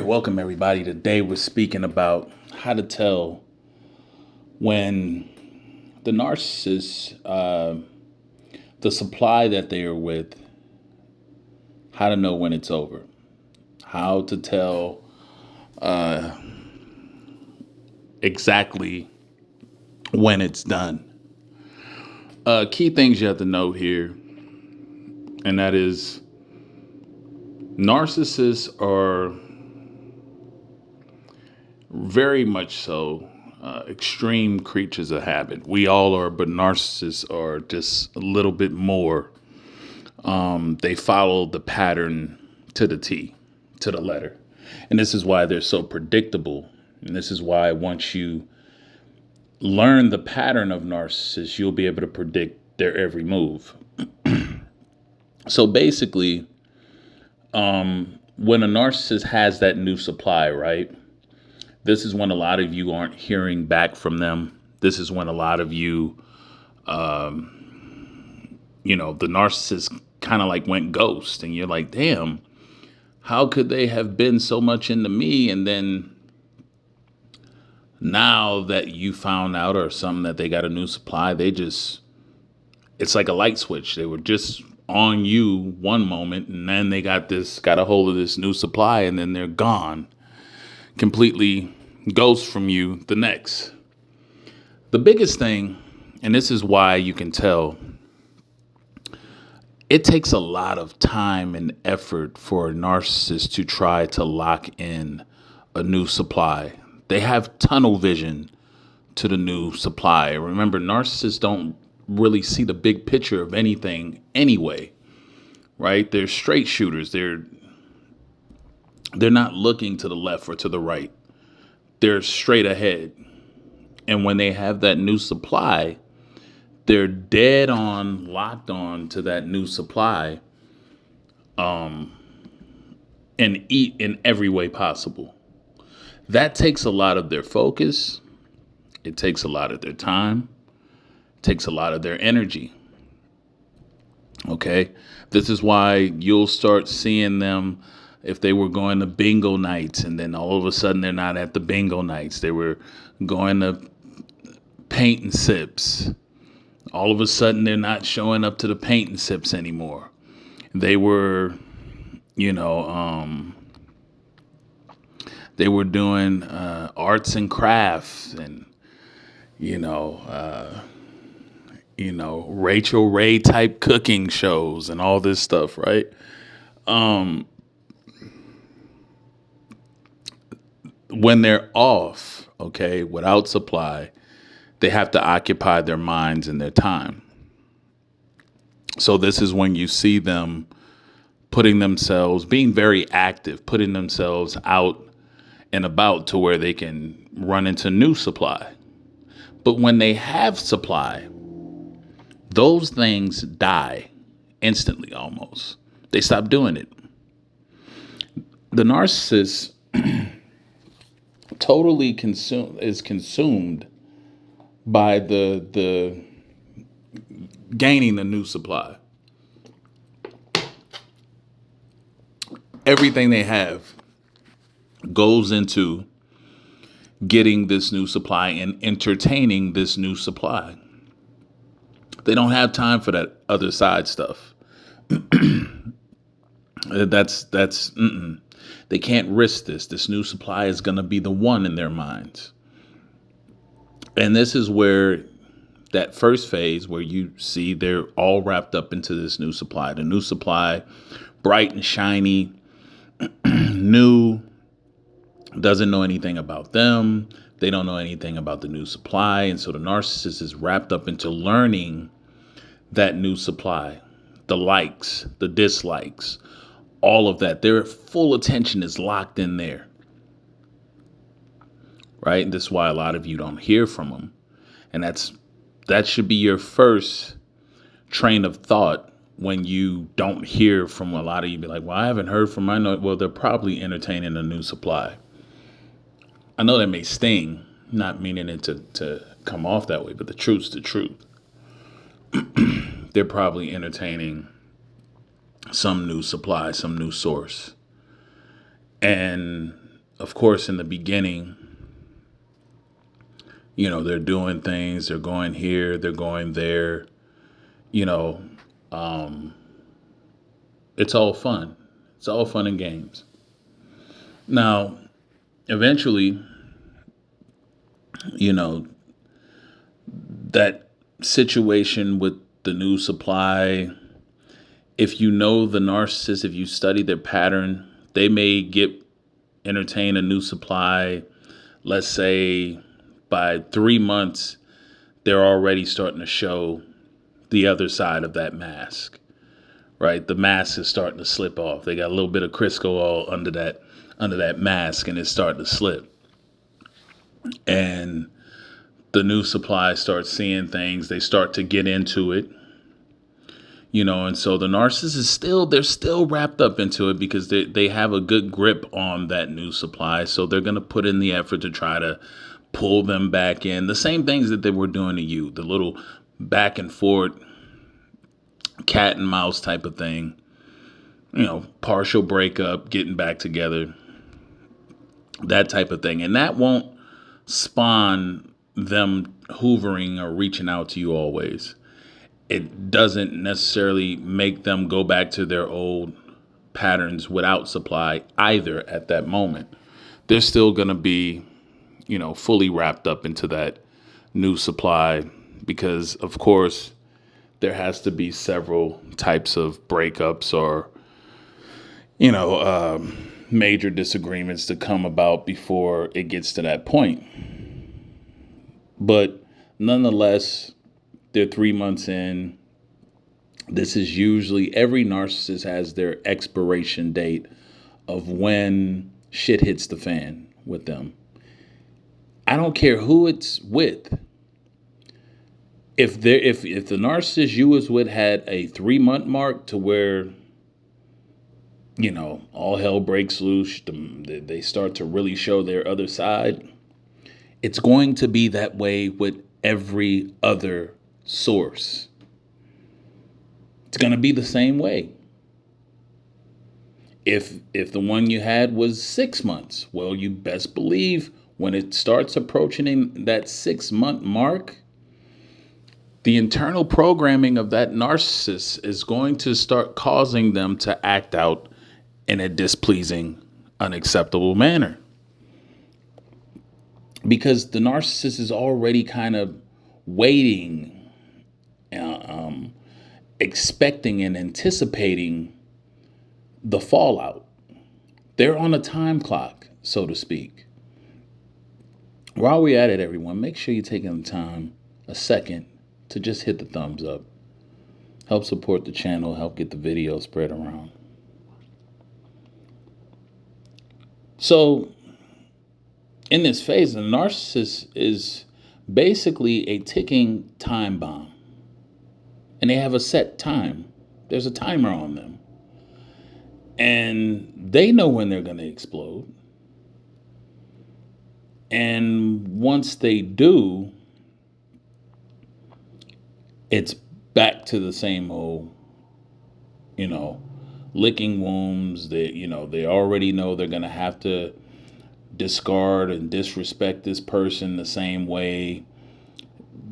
welcome everybody. Today we're speaking about how to tell when the narcissist, the supply that they are with, how to know when it's over, how to tell exactly when it's done. Key things you have to note here, and that is narcissists are very much so extreme creatures of habit. We all are, but narcissists are just a little bit more. They follow the pattern to the T, to the letter. And this is why they're so predictable. And this is why once you learn the pattern of narcissists, you'll be able to predict their every move. So basically, when a narcissist has that new supply, right? This is when a lot of you aren't hearing back from them. This is when a lot of you, the narcissist kind of like went ghost, and you're like, damn, how could they have been so much into me? And then now that you found out or something that they got a new supply, it's like a light switch. They were just on you one moment, and then they got a hold of this new supply, and then they're gone. Completely ghost from you the next. The biggest thing, and this is why you can tell, it takes a lot of time and effort for a narcissist to try to lock in a new supply. They have tunnel vision to the new supply. Remember, narcissists don't really see the big picture of anything anyway, right? They're straight shooters. They're not looking to the left or to the right. They're straight ahead. And when they have that new supply, they're dead on, locked on to that new supply, and eat in every way possible. That takes a lot of their focus. It takes a lot of their time. It takes a lot of their energy. Okay? This is why you'll start seeing them if they were going to bingo nights, and then all of a sudden they're not at the bingo nights. They were going to paint and sips. All of a sudden they're not showing up to the paint and sips anymore. They were, they were doing arts and crafts and, Rachel Ray type cooking shows and all this stuff, right? When they're off, okay, without supply, they have to occupy their minds and their time. So this is when you see them being very active, putting themselves out and about to where they can run into new supply. But when they have supply, those things die instantly almost. They stop doing it. The narcissist totally consumed by the gaining the new supply. Everything they have goes into getting this new supply and entertaining this new supply. They don't have time for that other side stuff. They can't risk this. This new supply is going to be the one in their minds. And this is where that first phase where you see they're all wrapped up into this new supply. The new supply, bright and shiny, new, doesn't know anything about them. They don't know anything about the new supply. And so the narcissist is wrapped up into learning that new supply, the likes, the dislikes, all of that. Their full attention is locked in there. Right? And this is why a lot of you don't hear from them. And that should be your first train of thought when you don't hear from a lot of you. Be like, well, I haven't heard from my know. Well, they're probably entertaining a new supply. I know that may sting, not meaning it to come off that way, but the truth's the truth. They're probably entertaining some new supply, some new source. And of course, in the beginning, they're doing things, they're going here, they're going there, you know, it's all fun. It's all fun and games. Now, eventually, you know, that situation with the new supply, if you know the narcissist, if you study their pattern, they may entertain a new supply. Let's say by 3 months, they're already starting to show the other side of that mask, right? The mask is starting to slip off. They got a little bit of Crisco all under that mask, and it's starting to slip. And the new supply starts seeing things. They start to get into it, and so the narcissist they're still wrapped up into it because they have a good grip on that new supply. So they're going to put in the effort to try to pull them back in. The same things that they were doing to you, the little back and forth cat and mouse type of thing, partial breakup, getting back together, that type of thing. And that won't spawn them hoovering or reaching out to you always. It doesn't necessarily make them go back to their old patterns without supply either at that moment. They're still going to be, fully wrapped up into that new supply because, of course, there has to be several types of breakups or, major disagreements to come about before it gets to that point. But nonetheless, they're 3 months in. This is usually every narcissist has their expiration date of when shit hits the fan with them. I don't care who it's with. If the narcissist you was with had a 3-month mark to where, all hell breaks loose, they start to really show their other side, it's going to be that way with every other source. It's going to be the same way. If the one you had was 6 months, well, you best believe when it starts approaching that 6-month mark, the internal programming of that narcissist is going to start causing them to act out in a displeasing, unacceptable manner. Because the narcissist is already kind of waiting, expecting and anticipating the fallout. They're on a time clock, so to speak. While we're at it, everyone, make sure you're taking the time, a second, to just hit the thumbs up. Help support the channel, help get the video spread around. So, in this phase, the narcissist is basically a ticking time bomb. And they have a set time. There's a timer on them. And they know when they're going to explode. And once they do, it's back to the same old, licking wounds. They already know they're going to have to discard and disrespect this person the same way.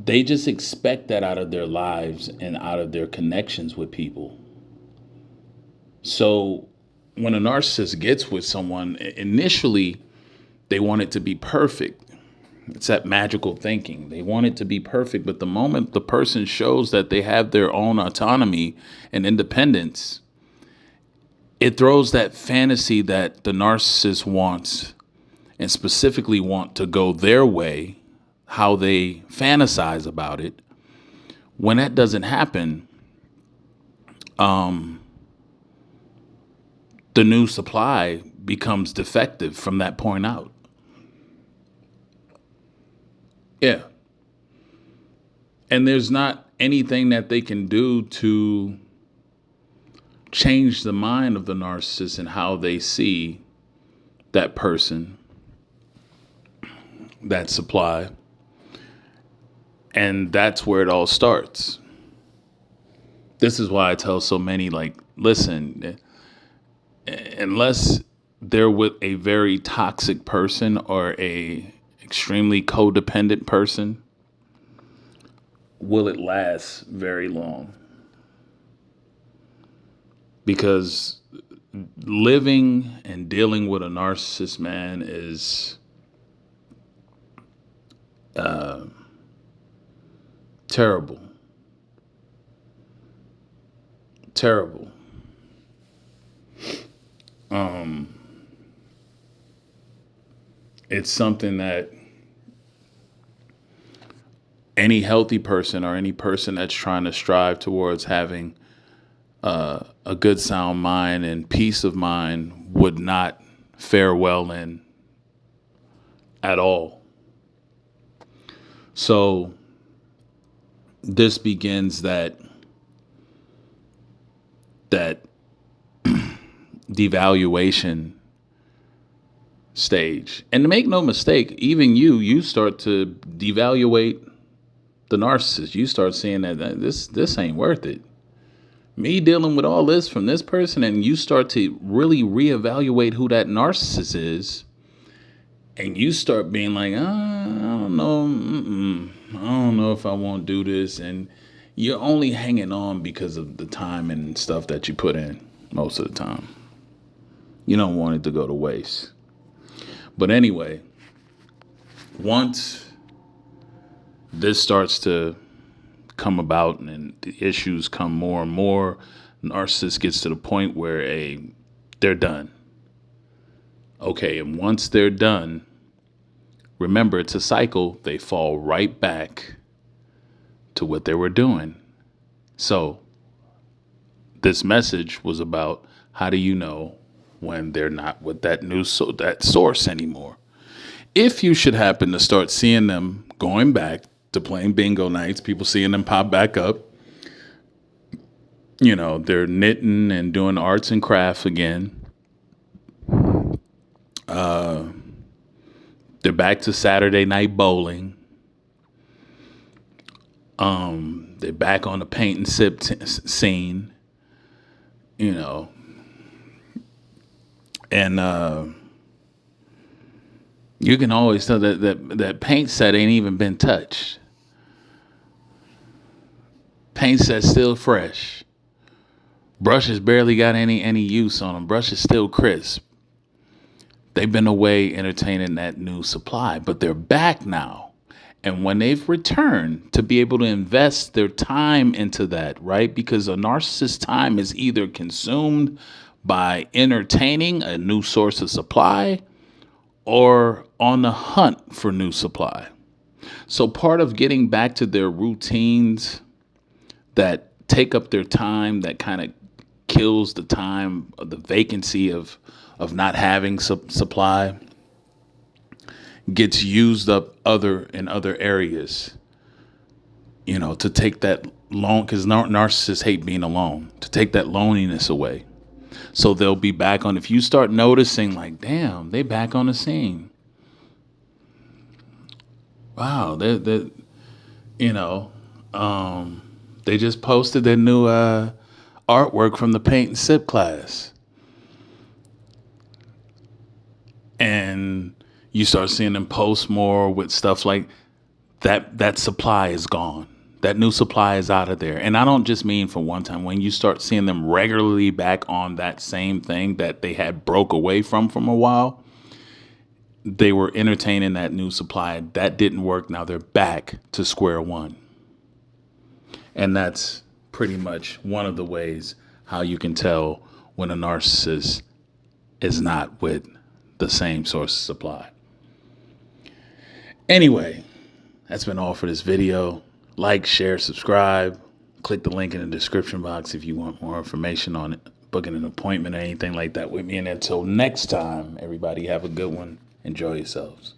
They just expect that out of their lives and out of their connections with people. So when a narcissist gets with someone, initially they want it to be perfect. It's that magical thinking. They want it to be perfect. But the moment the person shows that they have their own autonomy and independence, it throws that fantasy that the narcissist wants and specifically want to go their way, how they fantasize about it. When that doesn't happen, the new supply becomes defective from that point out. Yeah. And there's not anything that they can do to change the mind of the narcissist and how they see that person, that supply. And that's where it all starts. This is why I tell so many, listen, unless they're with a very toxic person or a extremely codependent person, will it last very long? Because living and dealing with a narcissist, man, is terrible. Terrible. It's something that any healthy person or any person that's trying to strive towards having a good sound mind and peace of mind would not fare well in at all. So this begins that devaluation stage. And to make no mistake, even you start to devaluate the narcissist. You start seeing that this ain't worth it. Me dealing with all this from this person, and you start to really reevaluate who that narcissist is, and you start being like, I don't know, I don't know if I won't do this, and you're only hanging on because of the time and stuff that you put in most of the time. You don't want it to go to waste. But anyway, once this starts to come about and the issues come more and more, narcissist gets to the point where they're done. Okay, and once they're done, remember, it's a cycle. They fall right back to what they were doing. So this message was about, how do you know when they're not with that source anymore? If you should happen to start seeing them going back to playing bingo nights, people seeing them pop back up, they're knitting and doing arts and crafts again. They're back to Saturday night bowling. They're back on the paint and sip scene, and you can always tell that paint set ain't even been touched. Paint set's still fresh. Brushes barely got any use on them. Brush is still crisp. They've been away entertaining that new supply, but they're back now. And when they've returned, to be able to invest their time into that, right? Because a narcissist's time is either consumed by entertaining a new source of supply or on the hunt for new supply. So part of getting back to their routines that take up their time, that kind of kills the time of the vacancy of not having supply, gets used up in other areas, to take that because narcissists hate being alone, to take that loneliness away. So they'll be back on. If you start noticing, like, damn, they back on the scene. Wow, they just posted their new artwork from the paint and sip class. And you start seeing them post more with stuff like that. That supply is gone. That new supply is out of there. And I don't just mean for one time. When you start seeing them regularly back on that same thing that they had broke away from a while, they were entertaining that new supply. That didn't work. Now they're back to square one. And that's pretty much one of the ways how you can tell when a narcissist is not with the same source of supply. Anyway, that's been all for this video. Like, share, subscribe. Click the link in the description box if you want more information on it, booking an appointment or anything like that with me. And until next time, everybody have a good one. Enjoy yourselves.